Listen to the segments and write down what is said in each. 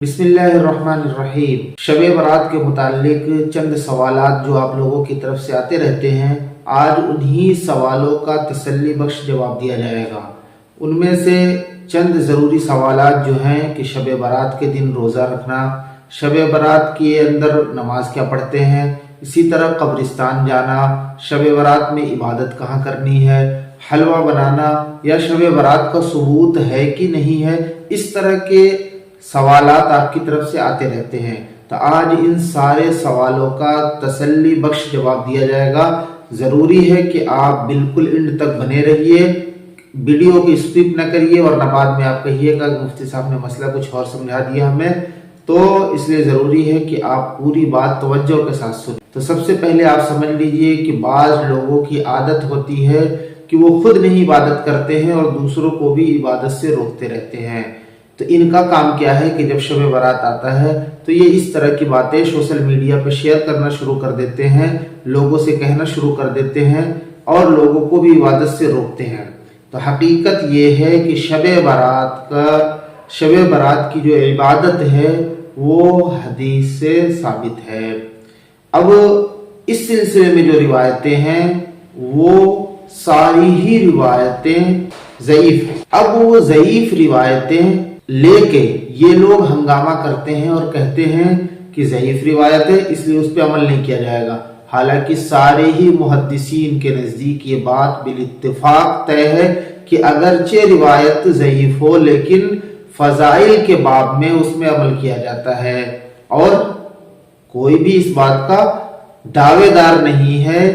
बिस्मिल्लाहिर्रहमानिर्रहीम। शब बारात के मुताल्लिक चंद सवालात जो आप लोगों की तरफ से आते रहते हैं, आज उन्हीं सवालों का तसल्ली बख्श जवाब दिया जाएगा। उनमें से चंद ज़रूरी सवालात जो हैं कि शब बारात के दिन रोज़ा रखना, शब बारात के अंदर नमाज क्या पढ़ते हैं, इसी तरह कब्रिस्तान जाना, शब बारात में इबादत कहाँ करनी है, हलवा बनाना या शब बारात का सबूत है कि नहीं है, इस तरह के सवालात आपकी तरफ से आते रहते हैं। तो आज इन सारे सवालों का तसल्ली बख्श जवाब दिया जाएगा। ज़रूरी है कि आप बिल्कुल एंड तक बने रहिए, वीडियो की स्किप न करिए और न बाद में आप कहिएगा कि मुफ्ती साहब ने मसला कुछ और समझा दिया हमें। तो इसलिए ज़रूरी है कि आप पूरी बात तवज्जो के साथ सुनें। तो सबसे पहले आप समझ लीजिए कि बाज़ लोगों की आदत होती है कि वो खुद नहीं इबादत करते हैं और दूसरों को भी इबादत से रोकते रहते हैं। तो इनका काम क्या है कि जब शब बारात आता है तो ये इस तरह की बातें सोशल मीडिया पे शेयर करना शुरू कर देते हैं, लोगों से कहना शुरू कर देते हैं और लोगों को भी इबादत से रोकते हैं। तो हकीकत ये है कि शब बारात की जो इबादत है वो हदीस से साबित है। अब इस सिलसिले में जो रिवायतें हैं वो सारी ही रिवायतें ज़ईफ हैं। अब वो ज़ईफ रिवायतें लेके ये लोग हंगामा करते हैं और कहते हैं कि ज़ईफ रिवायत है इसलिए उस पर अमल नहीं किया जाएगा। हालांकि सारे ही मुहद्दिसीन के नज़दीक ये बात बिल-इत्तिफाक तय है कि अगरचे रिवायत ज़ईफ हो लेकिन फ़ज़ाइल के बाब में उसमें अमल किया जाता है और कोई भी इस बात का दावेदार नहीं है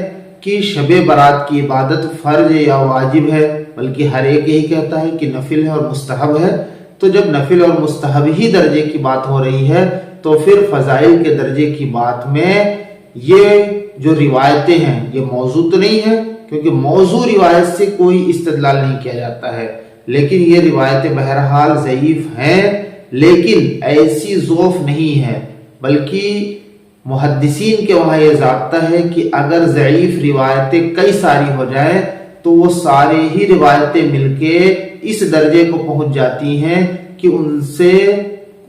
कि शब बारात की इबादत फ़र्ज या वाजिब है, बल्कि हर एक यही कहता है कि नफिल है और मुस्तहब है। तो जब नफिल और मुस्तहब ही दर्जे की बात हो रही है तो फिर फ़ज़ाइल के दर्जे की बात में ये जो रिवायतें हैं ये मौजू तो नहीं है, क्योंकि मौजू रिवायत से कोई इस्तेदलाल नहीं किया जाता है। लेकिन ये रिवायतें बहरहाल ज़ईफ हैं, लेकिन ऐसी ज़ोफ़ नहीं है, बल्कि मुहद्दिसीन के वहाँ ये ज़ाब्ता है कि अगर ज़ईफ रिवायतें कई सारी हो जाए तो वो सारे ही रिवायतें मिलके इस दर्जे को पहुंच जाती हैं कि उनसे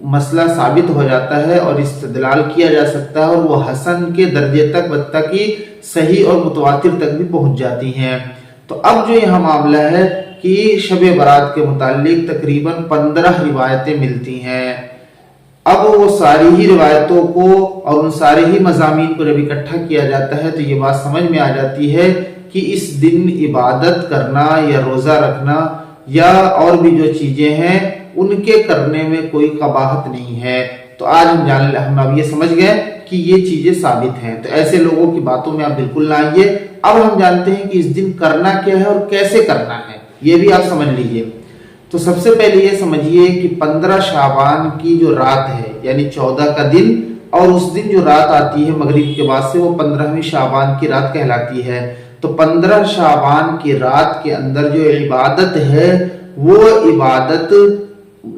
मसला साबित हो जाता है और इस्तेदलाल किया जा सकता है और वो हसन के दर्जे तक बत्ता की सही और मुतवातिर तक भी पहुंच जाती हैं। तो अब जो यहाँ मामला है कि शब बारात के मुताल्लिक तकरीबन 15 रिवायतें मिलती हैं। अब वो सारी ही रिवायतों को और उन सारे ही मज़ामीन को जब इकट्ठा किया जाता है तो ये बात समझ में आ जाती है कि इस दिन इबादत करना या रोज़ा रखना या और भी जो चीजें हैं उनके करने में कोई कबाहत नहीं है। तो आज हम अब ये समझ गए कि ये चीजें साबित हैं। तो ऐसे लोगों की बातों में आप बिल्कुल ना आइए। अब हम जानते हैं कि इस दिन करना क्या है और कैसे करना है, ये भी आप समझ लीजिए। तो सबसे पहले ये समझिए कि 15 शाबान की जो रात है यानी 14 का दिन और उस दिन जो रात आती है मगरिब के बाद से वो 15वीं शाबान की रात कहलाती है। तो 15 शाबान की रात के अंदर जो इबादत है वो इबादत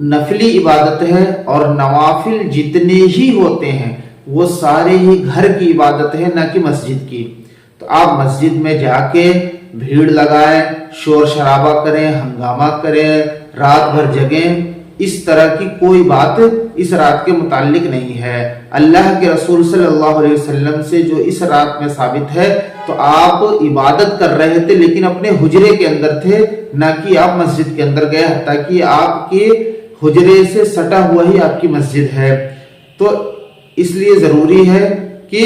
नफली इबादत है और नवाफिल जितने ही होते हैं वो सारे ही घर की इबादत है, ना कि मस्जिद की। तो आप मस्जिद में जाके भीड़ लगाएं, शोर शराबा करें, हंगामा करें, रात भर जगें, इस तरह की कोई बात इस रात के मुताल्लिक नहीं है। अल्लाह के रसूल सल्लल्लाहु अलैहि वसल्लम से जो इस रात में साबित है तो आप इबादत कर रहे थे लेकिन अपने हुजरे के अंदर थे, ना कि आप मस्जिद के अंदर गए, ताकि आपके हुजरे से सटा हुआ ही आपकी मस्जिद है। तो इसलिए जरूरी है कि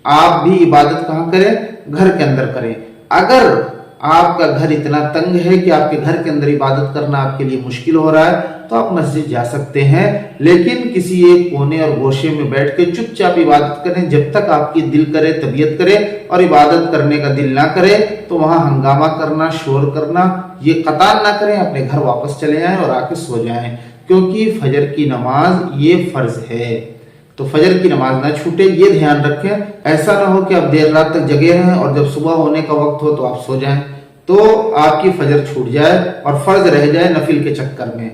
आप भी इबादत कहाँ करें, घर के अंदर करें। अगर आपका घर इतना तंग है कि आपके घर के अंदर इबादत करना आपके लिए मुश्किल हो रहा है तो आप मस्जिद जा सकते हैं, लेकिन किसी एक कोने और गोशे में बैठ के चुपचाप इबादत करें। जब तक आपकी दिल करे, तबीयत करे और इबादत करने का दिल ना करे तो वहां हंगामा करना, शोर करना ये कतार ना करें, अपने घर वापस चले आएं और आके सो जाएं, क्योंकि फजर की नमाज ये फर्ज है। तो फजर की नमाज ना छूटे, ये ध्यान रखें। ऐसा ना हो कि आप देर रात तक जगे हैं और जब सुबह होने का वक्त हो तो आप सो जाएं, तो आपकी फजर छूट जाए और फर्ज रह जाए नफिल के चक्कर में।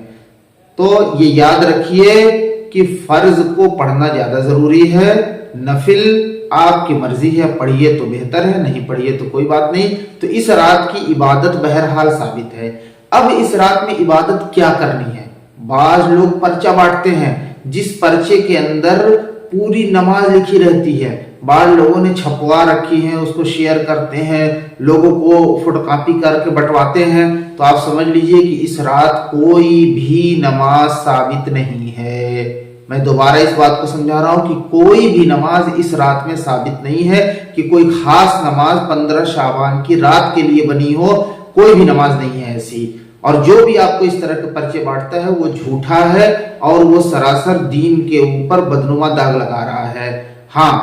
तो ये याद रखिए कि फर्ज को पढ़ना ज्यादा जरूरी है, नफिल आपकी मर्जी है, पढ़िए तो बेहतर है, नहीं पढ़िए तो कोई बात नहीं। तो इस रात की इबादत बहरहाल साबित है। अब इस रात में इबादत क्या करनी है, बाज लोग पर्चा बांटते हैं जिस पर्चे के अंदर पूरी नमाज लिखी रहती है, बाद लोगों ने छपवा रखी है, उसको शेयर करते हैं, लोगों को फोटोकॉपी करके बंटवाते हैं, तो आप समझ लीजिए कि इस रात कोई भी नमाज साबित नहीं है। मैं दोबारा इस बात को समझा रहा हूं कि कोई भी नमाज इस रात में साबित नहीं है कि कोई खास नमाज 15 शाबान की रात के लिए बनी हो, कोई भी नमाज नहीं है ऐसी। और जो भी आपको इस तरह के पर्चे बांटता है वो झूठा है और वो सरासर दीन के ऊपर बदनुमा दाग लगा रहा है। हाँ,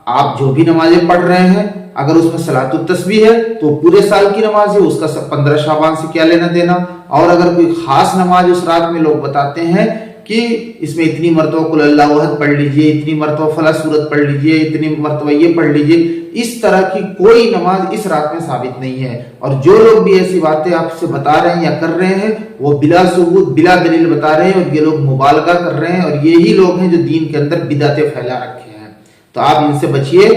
आप जो भी नमाजें पढ़ रहे हैं, अगर उसमें सलातुत तस्बीह है तो पूरे साल की नमाज है, उसका 15 शाबान से क्या लेना देना। और अगर कोई खास नमाज उस रात में लोग बताते हैं कि इसमें इतनी मरतबा कुल अल्लाहु अहद पढ़ लीजिए, इतनी मरतबा फला सूरत पढ़ लीजिए, इतनी मरतबा ये पढ़ लीजिए, इस तरह की कोई नमाज इस रात में साबित नहीं है। और जो लोग भी ऐसी बातें आपसे बता रहे हैं या कर रहे हैं, वो बिला सबूत बिला दलील बता रहे हैं, और ये लोग मुबालगा कर रहे हैं, और यही लोग हैं जो दीन के अंदर बिदअतें फैला रखे हैं। तो आप इनसे बचिए।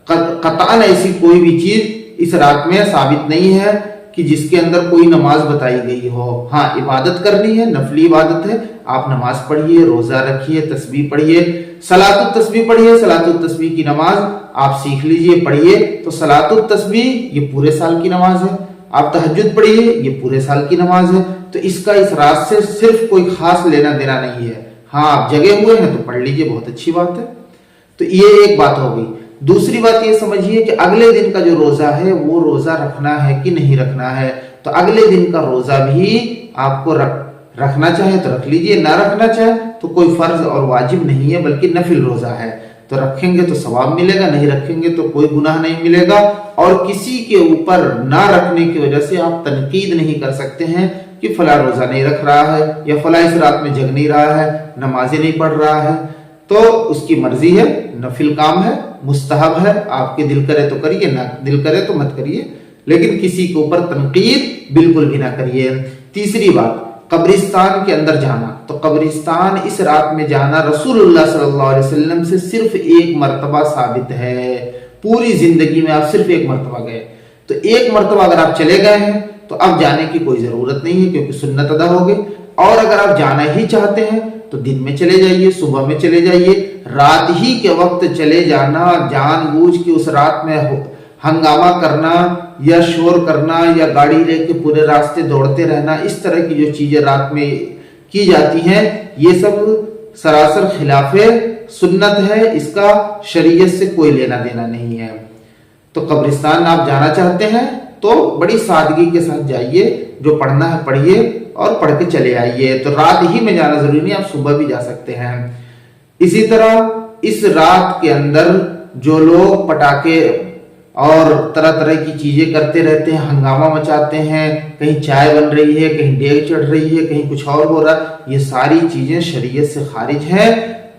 कतअन ऐसी कोई भी चीज इस रात में साबित नहीं है कि जिसके अंदर कोई नमाज बताई गई हो। हाँ, इबादत करनी है, नफली इबादत है, आप नमाज पढ़िए, रोजा रखिए, तस्बीह पढ़िए, सलातुत तस्बीह पढ़िए। सलातुत तस्बीह की नमाज आप सीख लीजिए, पढ़िए। तो सलातुत तस्बीह ये पूरे साल की नमाज है। आप तहज्जुद पढ़िए, ये पूरे साल की नमाज है। तो इसका इस रात से सिर्फ कोई खास लेना देना नहीं है। हाँ, आप जगे हुए हैं तो पढ़ लीजिए, बहुत अच्छी बात है। तो ये एक बात हो गई। दूसरी बात ये समझिए कि अगले दिन का जो रोजा है वो रोजा रखना है कि नहीं रखना है। तो अगले दिन का रोजा भी आपको रखना चाहे तो रख लीजिए, ना रखना चाहे तो कोई फर्ज और वाजिब नहीं है, बल्कि नफिल रोजा है। तो रखेंगे तो सवाब मिलेगा, नहीं रखेंगे तो कोई गुनाह नहीं मिलेगा। और किसी के ऊपर ना रखने की वजह से आप तनकीद नहीं कर सकते हैं कि फला रोजा नहीं रख रहा है या फला इस रात में जग नहीं रहा है, नमाजें नहीं पढ़ रहा है। तो उसकी मर्जी है, नफिल काम है, मुस्तहब है, आपके दिल करे तो करिए, ना दिल करे तो मत करिए, लेकिन किसी के ऊपर तनकीद बिल्कुल भी ना करिए। तीसरी बात, कब्रिस्तान के अंदर जाना। तो कब्रिस्तान इस रात में जाना रसूलुल्लाह सल्लल्लाहु अलैहि वसल्लम से सिर्फ एक मर्तबा साबित है। पूरी जिंदगी में आप सिर्फ एक मर्तबा गए। तो एक मर्तबा अगर आप चले गए हैं तो अब जाने की कोई जरूरत नहीं है, क्योंकि सुन्नत अदा हो गई। और अगर आप जाना ही चाहते हैं तो दिन में चले जाइए, सुबह में चले जाइए। रात ही के वक्त चले जाना, जानबूझ के उस रात में हंगामा करना या शोर करना या गाड़ी लेके पूरे रास्ते दौड़ते रहना, इस तरह की जो चीजें रात में की जाती हैं, ये सब सरासर खिलाफे सुन्नत है। इसका शरीयत से कोई लेना देना नहीं है। तो कब्रिस्तान आप जाना चाहते हैं तो बड़ी सादगी के साथ जाइए, जो पढ़ना है पढ़िए और पढ़ के चले आइए। तो रात ही में जाना जरूरी नहीं, आप सुबह भी जा सकते हैं। इसी तरह इस रात के अंदर जो लोग पटाखे और तरह तरह की चीजें करते रहते हैं, हंगामा मचाते हैं, कहीं चाय बन रही है, कहीं डेग चढ़ रही है, कहीं कुछ और हो रहा है, ये सारी चीजें शरीयत से खारिज है।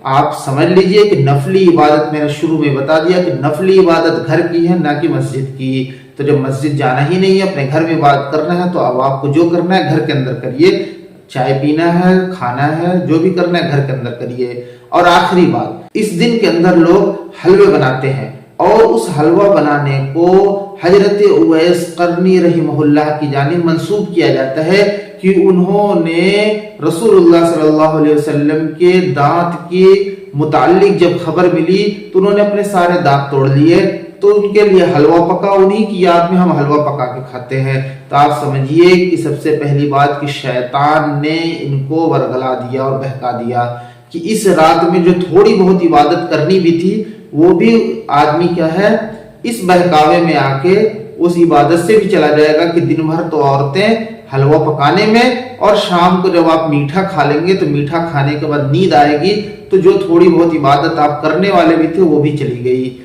आप समझ लीजिए कि नफली इबादत, मैंने शुरू में बता दिया कि नफली इबादत घर की है, ना कि मस्जिद की। तो जब मस्जिद जाना ही नहीं है, अपने घर में इबादत करना है, तो अब आपको जो करना है घर के अंदर करिए। चाय पीना है, खाना है, जो भी करना है घर के अंदर करिए। और आखिरी बात, इस दिन के अंदर लोग हलवे बनाते हैं और उस हलवा बनाने को हजरत उवैस करनी रहिमहुल्लाह की जानिब मंसूब किया जाता है कि उन्होंने रसूलुल्लाह सल्लल्लाहु अलैहि वसल्लम के दांत के मुताल्लिक जब खबर मिली तो उन्होंने अपने सारे दांत तोड़ लिए। तो उनके लिए हलवा पका, उन्हीं की याद में हम हलवा पका के खाते हैं। तो आप समझिए कि सबसे पहली बात कि शैतान ने इनको वरगला दिया और बहका दिया कि इस रात में जो थोड़ी बहुत इबादत करनी भी थी, वो भी आदमी क्या है, इस बहकावे में आके उस इबादत से भी चला जाएगा कि दिन भर तो औरतें हलवा पकाने में, और शाम को जब आप मीठा खा लेंगे तो मीठा खाने के बाद नींद आएगी, तो जो थोड़ी बहुत इबादत आप करने वाले भी थे वो भी चली गई।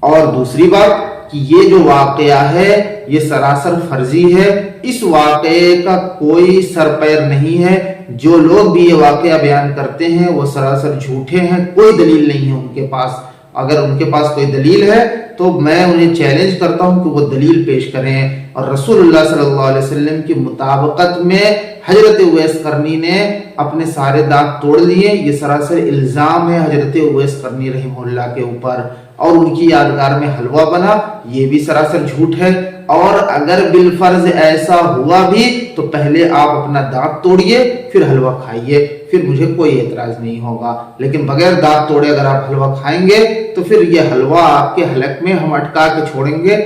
और दूसरी बात कि ये जो वाकया है ये सरासर फर्जी है, इस वाकये का कोई सर पैर नहीं है। जो लोग भी ये वाकया बयान करते हैं वो सरासर झूठे हैं, कोई दलील नहीं है उनके पास। अगर उनके पास कोई दलील है तो मैं उन्हें चैलेंज करता हूं कि वो दलील पेश करें। और रसूलुल्लाह सल्लल्लाहु अलैहि वसल्लम की मुताबिकत में हजरत उवैस करनी ने अपने सारे दांत तोड़ लिए, ये सरासर इल्जाम है हजरत उवैस करनी रहिमहुल्लाह के ऊपर। और उनकी यादगार में हलवा बना, ये भी सरासर झूठ है। और अगर बिलफर्ज ऐसा हुआ भी तो पहले आप अपना दांत तोड़िए, फिर हलवा खाइए, फिर मुझे कोई एतराज नहीं होगा। लेकिन बगैर दांत तोड़े अगर आप हलवा खाएंगे तो फिर ये हलवा आपके हलक में हम अटका के छोड़ेंगे,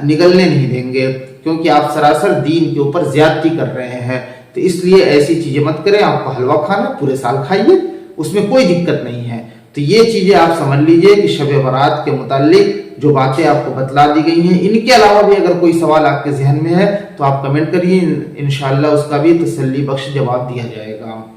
निगलने नहीं देंगे, क्योंकि आप सरासर दीन के ऊपर ज्यादती कर रहे हैं। तो इसलिए ऐसी चीजें मत करें। आपको हलवा खाना पूरे साल खाइए, उसमें कोई दिक्कत नहीं है। तो ये चीजें आप समझ लीजिए कि शब बारात के मुतालिक जो बातें आपको बतला दी गई हैं। इनके अलावा भी अगर कोई सवाल आपके जहन में है तो आप कमेंट करिए, इंशाअल्लाह उसका भी तसल्ली बख्श जवाब दिया जाएगा।